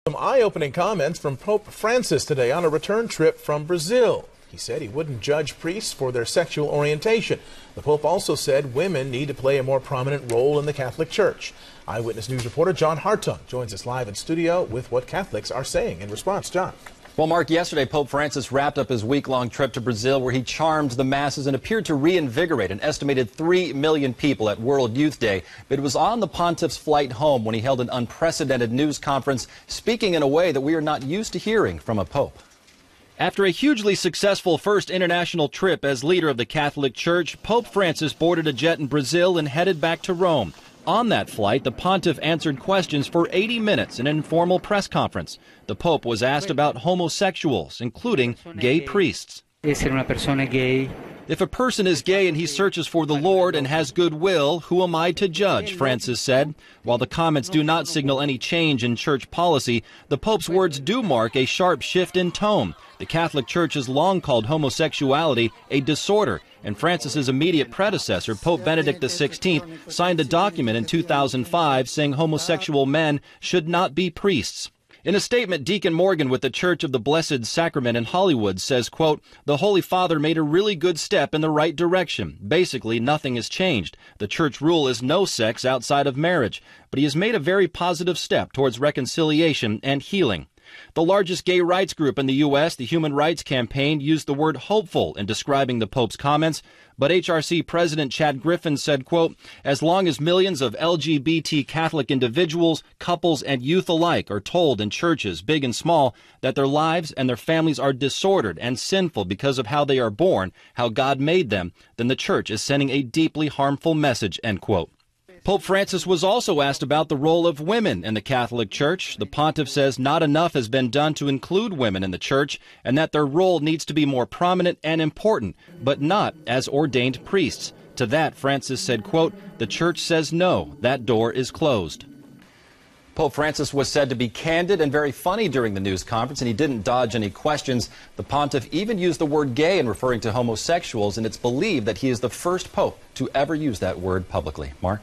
Some eye-opening comments from Pope Francis today on a return trip from Brazil. He said he wouldn't judge priests for their sexual orientation. The Pope also said women need to play a more prominent role in the Catholic Church. Eyewitness News reporter John Hartung joins us live in studio with what Catholics are saying in response. John. Well, Mark, yesterday Pope Francis wrapped up his week-long trip to Brazil where he charmed the masses and appeared to reinvigorate an estimated 3 million people at World Youth Day. But it was on the pontiff's flight home when he held an unprecedented news conference, speaking in a way that we are not used to hearing from a pope. After a hugely successful first international trip as leader of the Catholic Church, Pope Francis boarded a jet in Brazil and headed back to Rome. On that flight, the pontiff answered questions for 80 minutes in an informal press conference. The Pope was asked about homosexuals, including gay priests. If a person is gay and he searches for the Lord and has goodwill, who am I to judge? Francis said. While the comments do not signal any change in church policy, the Pope's words do mark a sharp shift in tone. The Catholic Church has long called homosexuality a disorder, and Francis's immediate predecessor, Pope Benedict XVI, signed a document in 2005 saying homosexual men should not be priests. In a statement, Deacon Morgan with the Church of the Blessed Sacrament in Hollywood says, quote, "The Holy Father made a really good step in the right direction. Basically, nothing has changed. The Church rule is no sex outside of marriage, but he has made a very positive step towards reconciliation and healing." The largest gay rights group in the U.S., the Human Rights Campaign, used the word hopeful in describing the Pope's comments, but HRC President Chad Griffin said, quote, "As long as millions of LGBT Catholic individuals, couples, and youth alike are told in churches, big and small, that their lives and their families are disordered and sinful because of how they are born, how God made them, then the Church is sending a deeply harmful message," end quote. Pope Francis was also asked about the role of women in the Catholic Church. The pontiff says not enough has been done to include women in the Church and that their role needs to be more prominent and important, but not as ordained priests. To that, Francis said, quote, "The Church says no, that door is closed." Pope Francis was said to be candid and very funny during the news conference, and he didn't dodge any questions. The pontiff even used the word gay in referring to homosexuals, and it's believed that he is the first pope to ever use that word publicly. Mark?